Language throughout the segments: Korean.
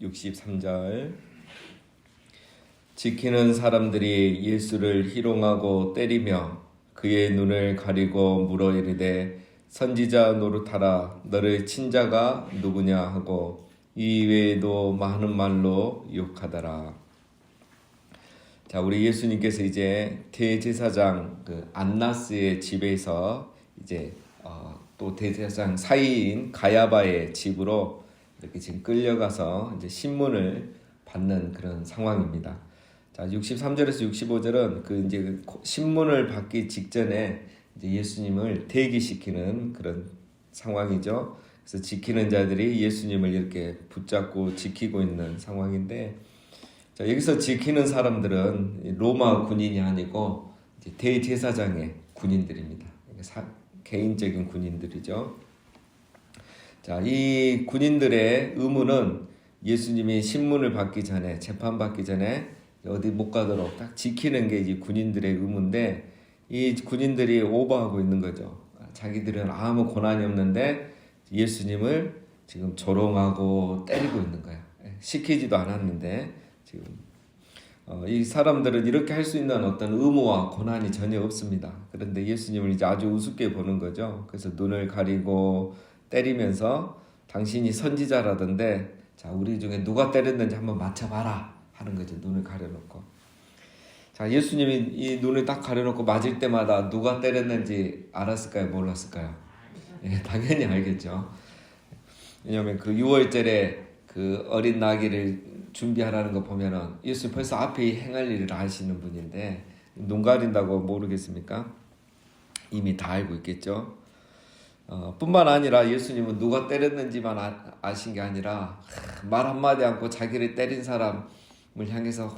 63절. 지키는 사람들이 예수를 희롱하고 때리며 그의 눈을 가리고 물어 이르되 선지자 노릇하라, 너를 친 자가 누구냐 하고 이 외에도 많은 말로 욕하더라. 자, 우리 예수님께서 이제 대제사장 안나스의 집에서 이제 또 대제사장 사이인 가야바의 집으로 이렇게 지금 끌려가서 이제 신문을 받는 그런 상황입니다. 자, 63절에서 65절은 이제 신문을 받기 직전에 이제 예수님을 대기시키는 그런 상황이죠. 그래서 지키는 자들이 예수님을 이렇게 붙잡고 지키고 있는 상황인데, 자, 여기서 지키는 사람들은 로마 군인이 아니고 이제 대제사장의 군인들입니다. 개인적인 군인들이죠. 자, 이 군인들의 의무는 예수님이 신문을 받기 전에, 재판받기 전에 어디 못 가도록 딱 지키는 게 이제 군인들의 의무인데, 이 군인들이 오버하고 있는 거죠. 자기들은 아무 고난이 없는데 예수님을 지금 조롱하고 때리고 있는 거야. 시키지도 않았는데 지금 이 사람들은 이렇게 할 수 있는 어떤 의무와 고난이 전혀 없습니다. 그런데 예수님을 이제 아주 우습게 보는 거죠. 그래서 눈을 가리고 때리면서 당신이 선지자라던데, 자, 우리 중에 누가 때렸는지 한번 맞춰봐라 하는 거죠. 눈을 가려놓고. 자, 예수님이 이 눈을 딱 가려놓고 맞을 때마다 누가 때렸는지 알았을까요? 몰랐을까요? 예, 당연히 알겠죠. 왜냐하면 그 6월절에 그 어린 나귀를 준비하라는 거 보면은 예수님 벌써 앞에 행할 일을 아시는 분인데 눈 가린다고 모르겠습니까? 이미 다 알고 있겠죠. 뿐만 아니라 예수님은 누가 때렸는지만 아신 게 아니라 말 한마디 않고 자기를 때린 사람을 향해서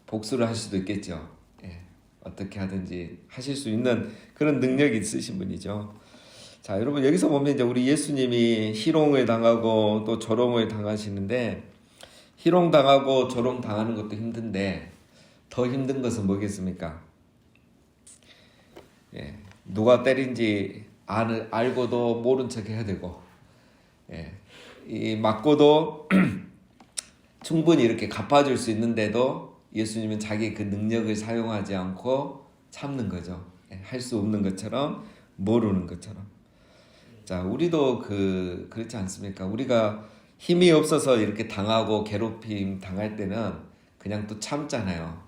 복수를 할 수도 있겠죠. 예, 어떻게 하든지 하실 수 있는 그런 능력이 있으신 분이죠. 자, 여러분, 여기서 보면 이제 우리 예수님이 희롱을 당하고 또 조롱을 당하시는데, 희롱 당하고 조롱 당하는 것도 힘든데 더 힘든 것은 뭐겠습니까? 예, 누가 때린지 알고도 모른 척 해야 되고, 예, 이 맞고도 충분히 이렇게 갚아줄 수 있는데도 예수님은 자기 그 능력을 사용하지 않고 참는 거죠. 예, 할 수 없는 것처럼, 모르는 것처럼. 자, 우리도 그렇지 않습니까? 우리가 힘이 없어서 이렇게 당하고 괴롭힘 당할 때는 그냥 또 참잖아요.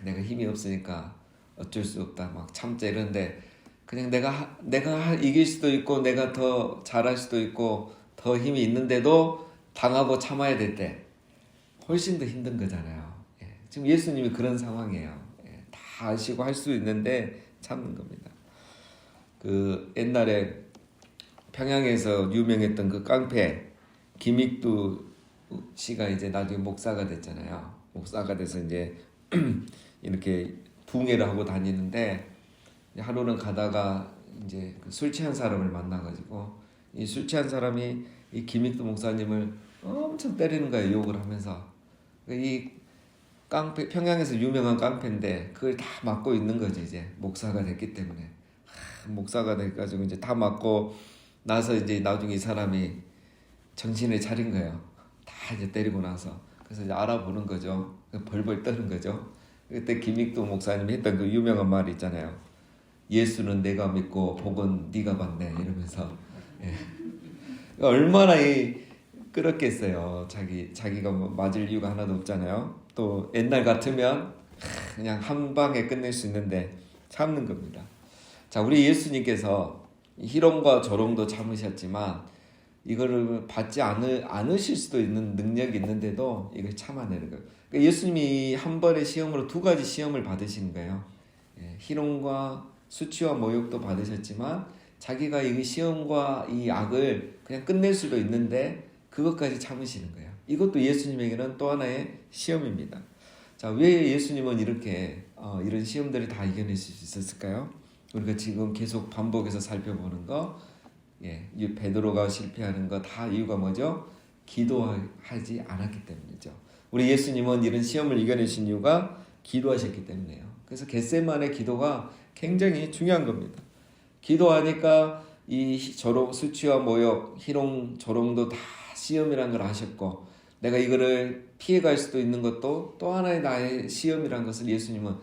내가 힘이 없으니까 어쩔 수 없다, 막 참자 이러는데, 그냥 내가 이길 수도 있고 내가 더 잘할 수도 있고 더 힘이 있는데도 당하고 참아야 될 때 훨씬 더 힘든 거잖아요. 예, 지금 예수님이 그런 상황이에요. 예, 다 아시고 할 수 있는데 참는 겁니다. 옛날에 평양에서 유명했던 그 깡패 김익두 씨가 이제 나중에 목사가 됐잖아요. 목사가 돼서 이제 이렇게 붕해를 하고 다니는데, 하루는 가다가 이제 술 취한 사람을 만나가지고 이 술 취한 사람이 이 김익두 목사님을 엄청 때리는 거예요. 욕을 하면서. 이 깡패, 평양에서 유명한 깡패인데 그걸 다 맡고 있는 거지. 이제 목사가 됐기 때문에. 목사가 돼가지고 이제 다 맡고 나서 이제 나중에 이 사람이 정신을 차린 거예요. 다 이제 때리고 나서. 그래서 이제 알아보는 거죠. 벌벌 떠는 거죠. 그때 김익도 목사님이 했던 그 유명한 말이 있잖아요. 예수는 내가 믿고 복은 네가 받네, 이러면서. 예. 얼마나 끌었겠어요. 자기가 뭐 맞을 이유가 하나도 없잖아요. 또 옛날 같으면 그냥 한 방에 끝낼 수 있는데 참는 겁니다. 자, 우리 예수님께서 희롱과 조롱도 참으셨지만 이거를 받지 않으실 수도 있는 능력이 있는데도 이걸 참아내는 거예요. 그러니까 예수님이 한 번의 시험으로 두 가지 시험을 받으시는 거예요. 예, 희롱과 수치와 모욕도 받으셨지만 자기가 이 시험과 이 악을 그냥 끝낼 수도 있는데 그것까지 참으시는 거예요. 이것도 예수님에게는 또 하나의 시험입니다. 자, 왜 예수님은 이렇게 이런 시험들을 다 이겨낼 수 있었을까요? 우리가 지금 계속 반복해서 살펴보는 거, 예, 베드로가 실패하는 거 다 이유가 뭐죠? 기도하지 않았기 때문이죠. 우리 예수님은 이런 시험을 이겨내신 이유가 기도하셨기 때문이에요. 그래서 겟세마네 기도가 굉장히 중요한 겁니다. 기도하니까 이 수치와 모욕, 희롱, 조롱도 다 시험이란 걸 아셨고 내가 이거를 피해갈 수도 있는 것도 또 하나의 나의 시험이란 것을 예수님은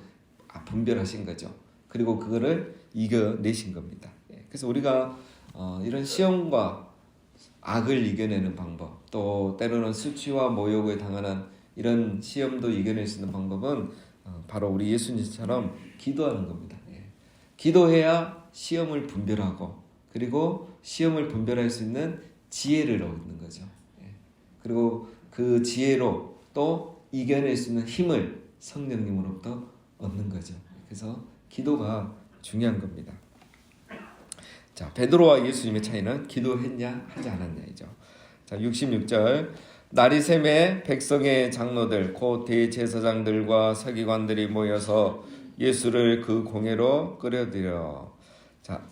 분별하신 거죠. 그리고 그거를 이겨내신 겁니다. 그래서 우리가 이런 시험과 악을 이겨내는 방법, 또 때로는 수치와 모욕을 당하는 이런 시험도 이겨낼 수 있는 방법은 바로 우리 예수님처럼 기도하는 겁니다. 기도해야 시험을 분별하고 그리고 시험을 분별할 수 있는 지혜를 얻는 거죠. 그리고 그 지혜로 또 이겨낼 수 있는 힘을 성령님으로부터 얻는 거죠. 그래서 기도가 중요한 겁니다. 자, 베드로와 예수님의 차이는 기도했냐 하지 않았냐이죠. 자, 66절 날이 새매 백성의 장로들 곧 대제사장들과 서기관들이 모여서 예수를 그 공회로 끌어들여. 자,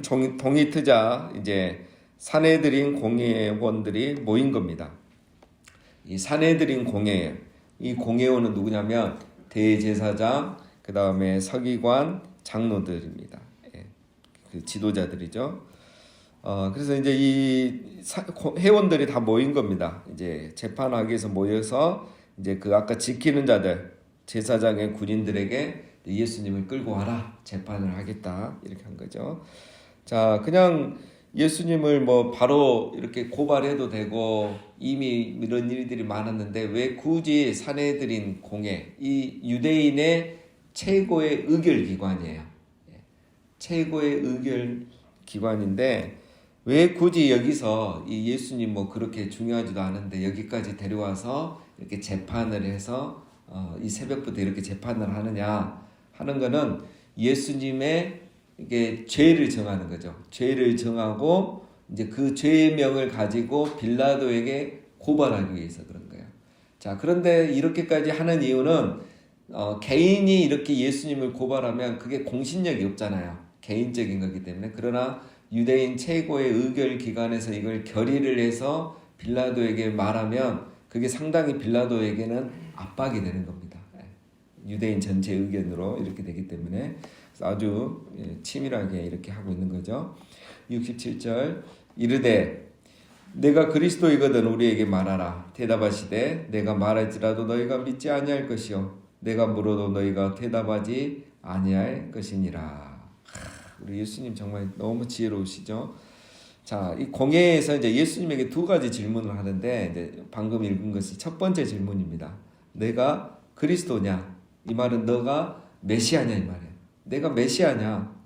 동이 트자 이제 사내들인 공회원들이 모인 겁니다. 이 사내들인 공회, 이 공회원은 누구냐면 대제사장, 그 다음에 서기관, 장로들입니다. 그 지도자들이죠. 그래서 이제 이 회원들이 다 모인 겁니다. 이제 재판하기 위해서 모여서 이제 그 아까 지키는 자들, 제사장의 군인들에게 예수님을 끌고 와라, 재판을 하겠다 이렇게 한 거죠. 자, 그냥 예수님을 뭐 바로 이렇게 고발해도 되고 이미 이런 일들이 많았는데 왜 굳이 사내들인 공회, 이 유대인의 최고의 의결기관이에요. 최고의 의결기관인데 왜 굳이 여기서 이 예수님 뭐 그렇게 중요하지도 않은데 여기까지 데려와서 이렇게 재판을 해서 이 새벽부터 이렇게 재판을 하느냐 하는 거는 예수님의 이게 죄를 정하는 거죠. 죄를 정하고 이제 그 죄명을 가지고 빌라도에게 고발하기 위해서 그런 거예요. 자, 그런데 이렇게까지 하는 이유는 개인이 이렇게 예수님을 고발하면 그게 공신력이 없잖아요. 개인적인 거기 때문에. 그러나 유대인 최고의 의결 기관에서 이걸 결의를 해서 빌라도에게 말하면 그게 상당히 빌라도에게는 압박이 되는 겁니다. 유대인 전체 의견으로 이렇게 되기 때문에 아주 치밀하게 이렇게 하고 있는 거죠. 67절 이르되 내가 그리스도이거든 우리에게 말하라. 대답하시되 내가 말할지라도 너희가 믿지 아니할 것이요 내가 물어도 너희가 대답하지 아니할 것이니라. 우리 예수님 정말 너무 지혜로우시죠. 자, 이 공회에서 이제 예수님에게 두 가지 질문을 하는데 이제 방금 읽은 것이 첫 번째 질문입니다. 내가 그리스도냐? 이 말은 너가 메시아냐 이 말이에요. 내가 메시아냐?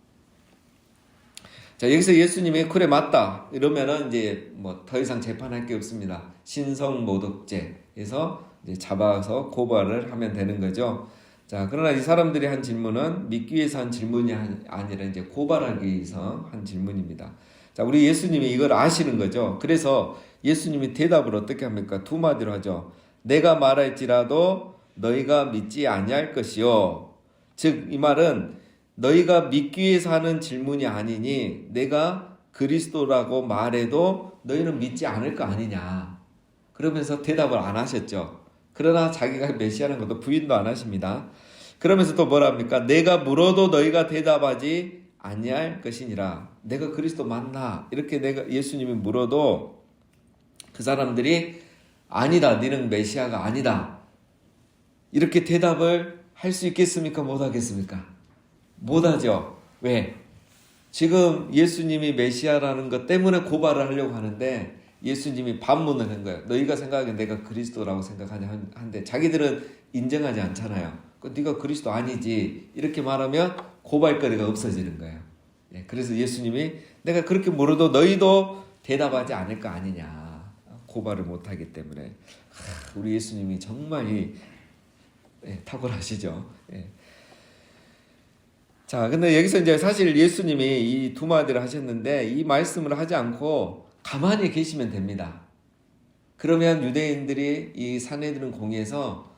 자, 여기서 예수님이 그래 맞다 이러면은 이제 뭐 더 이상 재판할 게 없습니다. 신성모독죄에서 이제 잡아서 고발을 하면 되는 거죠. 자, 그러나 이 사람들이 한 질문은 믿기 위해서 한 질문이 아니라 이제 고발하기 위해서 한 질문입니다. 자, 우리 예수님이 이걸 아시는 거죠. 그래서 예수님이 대답을 어떻게 합니까? 두 마디로 하죠. 내가 말할지라도 너희가 믿지 아니할 것이요. 즉, 이 말은 너희가 믿기 위해서 하는 질문이 아니니 내가 그리스도라고 말해도 너희는 믿지 않을 거 아니냐. 그러면서 대답을 안 하셨죠. 그러나 자기가 메시아라는 것도 부인도 안 하십니다. 그러면서 또 뭐라 합니까? 내가 물어도 너희가 대답하지 아니할 것이니라. 내가 그리스도 맞나? 이렇게 내가 예수님이 물어도 그 사람들이 아니다. 너는 메시아가 아니다. 이렇게 대답을 할 수 있겠습니까? 못 하겠습니까? 못 하죠. 왜? 지금 예수님이 메시아라는 것 때문에 고발을 하려고 하는데 예수님이 반문을 한 거예요. 너희가 생각하기엔 내가 그리스도라고 생각하냐 한데 자기들은 인정하지 않잖아요. 네가 그리스도 아니지 이렇게 말하면 고발거리가 없어지는 거예요. 그래서 예수님이 내가 그렇게 물어도 너희도 대답하지 않을 거 아니냐. 고발을 못하기 때문에. 우리 예수님이 정말 탁월하시죠. 자, 근데 여기서 이제 사실 예수님이 이 두 마디를 하셨는데 이 말씀을 하지 않고 가만히 계시면 됩니다. 그러면 유대인들이 이 산헤드린 공회에서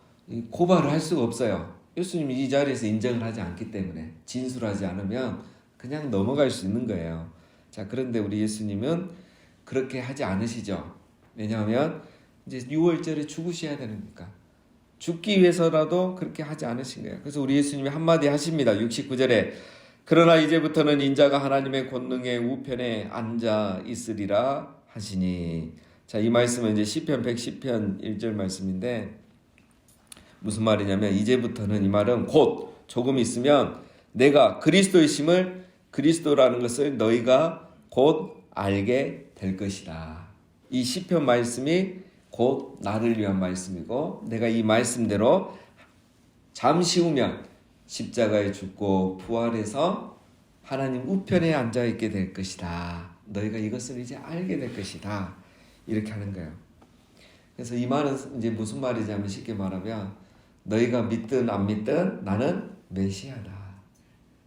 고발을 할 수가 없어요. 예수님이 이 자리에서 인정을 하지 않기 때문에 진술하지 않으면 그냥 넘어갈 수 있는 거예요. 자, 그런데 우리 예수님은 그렇게 하지 않으시죠. 왜냐하면 이제 6월절에 죽으셔야 되니까. 죽기 위해서라도 그렇게 하지 않으신 거예요. 그래서 우리 예수님이 한마디 하십니다. 69절에 그러나 이제부터는 인자가 하나님의 권능의 우편에 앉아 있으리라 하시니. 자, 이 말씀은 이제 시편 110편 1절 말씀인데 무슨 말이냐면 이제부터는 이 말은 곧 조금 있으면 내가 그리스도이심을 그리스도라는 것을 너희가 곧 알게 될 것이다. 이 시편 말씀이 곧 나를 위한 말씀이고 내가 이 말씀대로 잠시 후면 십자가에 죽고 부활해서 하나님 우편에 앉아 있게 될 것이다. 너희가 이것을 이제 알게 될 것이다. 이렇게 하는 거예요. 그래서 이 말은 이제 무슨 말이냐면 쉽게 말하면 너희가 믿든 안 믿든 나는 메시아다.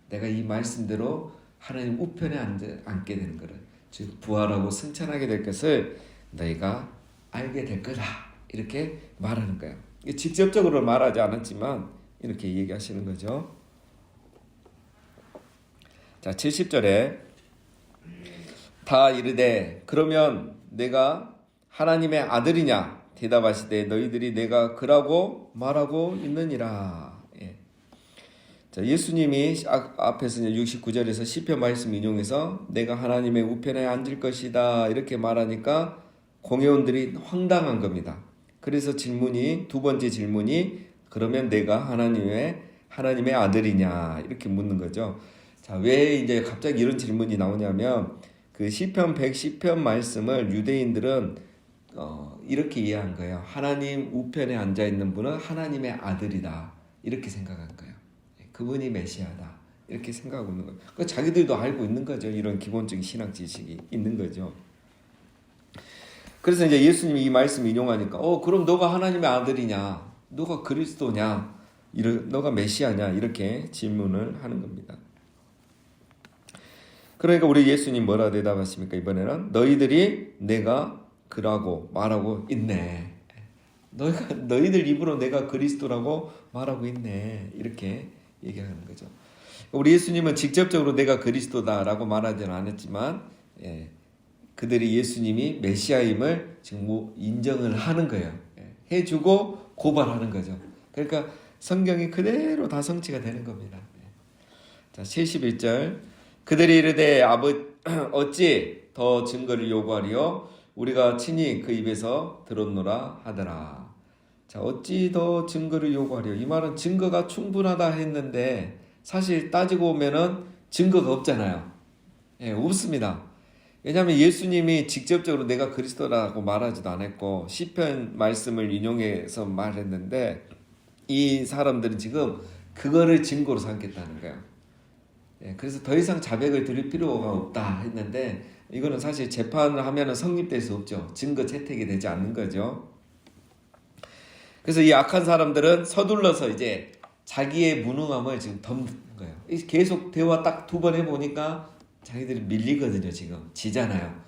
내가 이 말씀대로 하나님 우편에 앉게 되는 것을, 즉 부활하고 승천하게 될 것을 너희가 알게 될 거다. 이렇게 말하는 거예요. 직접적으로 말하지 않았지만 이렇게 얘기하시는 거죠. 자, 70절에 다 이르되 그러면 내가 하나님의 아들이냐 대답하시되 너희들이 내가 그라고 말하고 있느니라. 예. 자, 예수님이 앞에서 69절에서 시편 말씀 인용해서 내가 하나님의 우편에 앉을 것이다 이렇게 말하니까 공회원들이 황당한 겁니다. 그래서 두 번째 질문이 그러면 내가 하나님의 아들이냐 이렇게 묻는 거죠. 자, 왜 이제 갑자기 이런 질문이 나오냐면 그 시편 110편 말씀을 유대인들은 이렇게 이해한 거예요. 하나님 우편에 앉아 있는 분은 하나님의 아들이다 이렇게 생각한 거예요. 그분이 메시아다 이렇게 생각하고 있는 거예요. 그 자기들도 알고 있는 거죠. 이런 기본적인 신앙 지식이 있는 거죠. 그래서 이제 예수님이 이 말씀 인용하니까 그럼 너가 하나님의 아들이냐, 너가 그리스도냐, 너가 메시아냐 이렇게 질문을 하는 겁니다. 그러니까 우리 예수님 뭐라 대답하십니까? 이번에는 너희들이 내가 그라고 말하고 있네. 너희들 입으로 내가 그리스도라고 말하고 있네. 이렇게 얘기하는 거죠. 우리 예수님은 직접적으로 내가 그리스도다라고 말하지는 않았지만 그들이 예수님이 메시아임을 지금 인정을 하는 거예요. 해주고 고발하는 거죠. 그러니까 성경이 그대로 다 성취가 되는 겁니다. 자, 71절 그들이 이르되 어찌 더 증거를 요구하리요 우리가 친히 그 입에서 들었노라 하더라. 자, 어찌 더 증거를 요구하리요. 이 말은 증거가 충분하다 했는데 사실 따지고 보면은 증거가 없잖아요. 없습니다. 왜냐하면 예수님이 직접적으로 내가 그리스도라고 말하지도 않았고 시편 말씀을 인용해서 말했는데 이 사람들은 지금 그거를 증거로 삼겠다는 거예요. 그래서 더 이상 자백을 드릴 필요가 없다 했는데 이거는 사실 재판을 하면 성립될 수 없죠. 증거 채택이 되지 않는 거죠. 그래서 이 악한 사람들은 서둘러서 이제 자기의 무능함을 지금 덮는 거예요. 계속 대화 딱 2번 해보니까 자기들이 밀리거든요. 지금 지잖아요.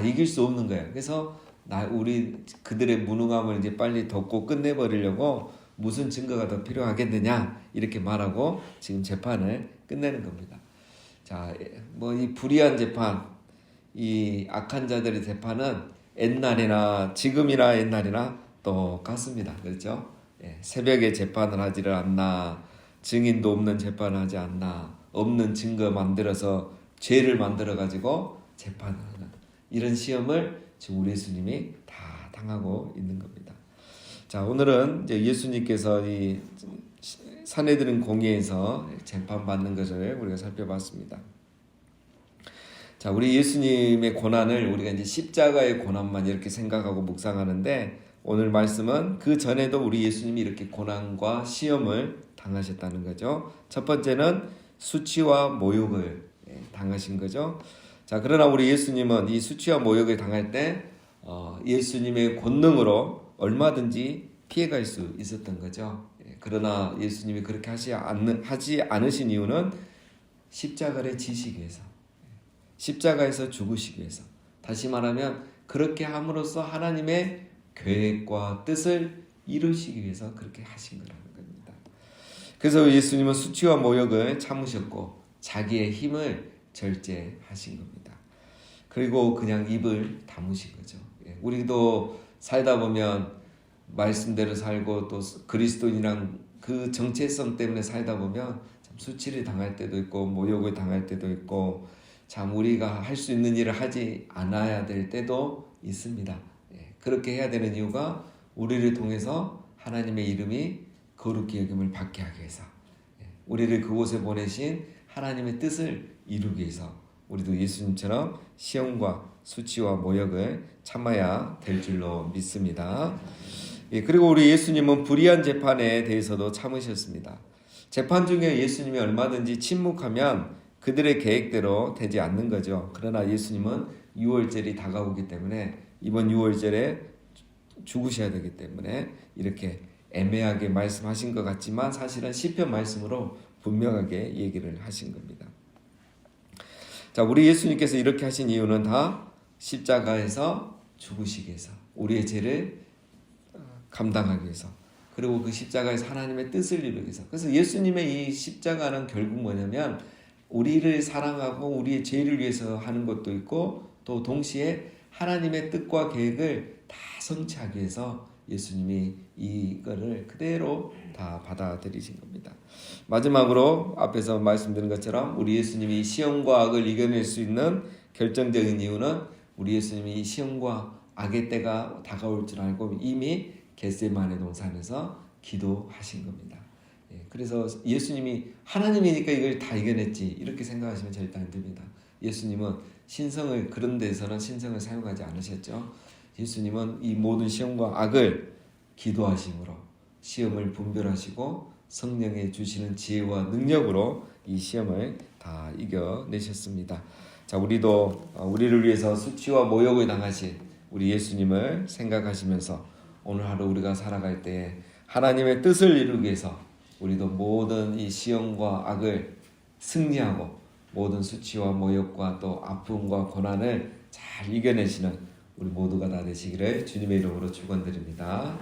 이길 수 없는 거예요. 그래서 그들의 무능함을 이제 빨리 덮고 끝내버리려고 무슨 증거가 더 필요하겠느냐 이렇게 말하고 지금 재판을 끝내는 겁니다. 자, 이 불의한 재판, 이 악한 자들의 재판은 옛날이나 지금이나 옛날이나 똑같습니다. 그렇죠? 새벽에 재판을 하지를 않나, 증인도 없는 재판을 하지 않나, 없는 증거 만들어서 죄를 만들어 가지고 재판을 하는 이런 시험을 지금 우리 예수님이 다 당하고 있는 겁니다. 자, 오늘은 이제 예수님께서 이 산헤드린 공회에서 재판받는 것을 우리가 살펴봤습니다. 자, 우리 예수님의 고난을 우리가 이제 십자가의 고난만 이렇게 생각하고 묵상하는데 오늘 말씀은 그 전에도 우리 예수님이 이렇게 고난과 시험을 당하셨다는 거죠. 첫 번째는 수치와 모욕을 당하신 거죠. 자, 그러나 우리 예수님은 이 수치와 모욕을 당할 때 예수님의 권능으로 얼마든지 피해갈 수 있었던 거죠. 그러나 예수님이 그렇게 하지 않으신 이유는 십자가를 지시기 위해서, 십자가에서 죽으시기 위해서, 다시 말하면 그렇게 함으로써 하나님의 계획과 뜻을 이루시기 위해서 그렇게 하신 거라는 겁니다. 그래서 예수님은 수치와 모욕을 참으셨고 자기의 힘을 절제하신 겁니다. 그리고 그냥 입을 다무신 거죠. 우리도 살다 보면 말씀대로 살고 또 그리스도인이란 그 정체성 때문에 살다 보면 참 수치를 당할 때도 있고 모욕을 당할 때도 있고 참 우리가 할 수 있는 일을 하지 않아야 될 때도 있습니다. 그렇게 해야 되는 이유가 우리를 통해서 하나님의 이름이 거룩히 여김을 받게 하기 위해서, 우리를 그곳에 보내신 하나님의 뜻을 이루기 위해서 우리도 예수님처럼 시험과 수치와 모욕을 참아야 될 줄로 믿습니다. 그리고 우리 예수님은 불의한 재판에 대해서도 참으셨습니다. 재판 중에 예수님이 얼마든지 침묵하면 그들의 계획대로 되지 않는 거죠. 그러나 예수님은 유월절이 다가오기 때문에 이번 유월절에 죽으셔야 되기 때문에 이렇게 애매하게 말씀하신 것 같지만 사실은 시편 말씀으로 분명하게 얘기를 하신 겁니다. 자, 우리 예수님께서 이렇게 하신 이유는 다 십자가에서 죽으시기 위해서, 우리의 죄를 감당하기 위해서, 그리고 그 십자가에서 하나님의 뜻을 이루기 위해서. 그래서 예수님의 이 십자가는 결국 뭐냐면 우리를 사랑하고 우리의 죄를 위해서 하는 것도 있고 또 동시에 하나님의 뜻과 계획을 다 성취하기 위해서 예수님이 이거를 그대로 다 받아들이신 겁니다. 마지막으로 앞에서 말씀드린 것처럼 우리 예수님이 시험과 악을 이겨낼 수 있는 결정적인 이유는 우리 예수님이 시험과 악의 때가 다가올 줄 알고 이미 겟세마네 동산에서 기도하신 겁니다. 그래서 예수님이 하나님이니까 이걸 다 이겨냈지 이렇게 생각하시면 절대 안 됩니다. 예수님은 신성을, 그런 데서는 신성을 사용하지 않으셨죠. 예수님은 이 모든 시험과 악을 기도하심으로 시험을 분별하시고 성령의 주시는 지혜와 능력으로 이 시험을 다 이겨내셨습니다. 자, 우리도 우리를 위해서 수치와 모욕을 당하신 우리 예수님을 생각하시면서 오늘 하루 우리가 살아갈 때 하나님의 뜻을 이루기 위해서 우리도 모든 이 시험과 악을 승리하고 모든 수치와 모욕과 또 아픔과 고난을 잘 이겨내시는 우리 모두가 다 되시기를 주님의 이름으로 축원드립니다.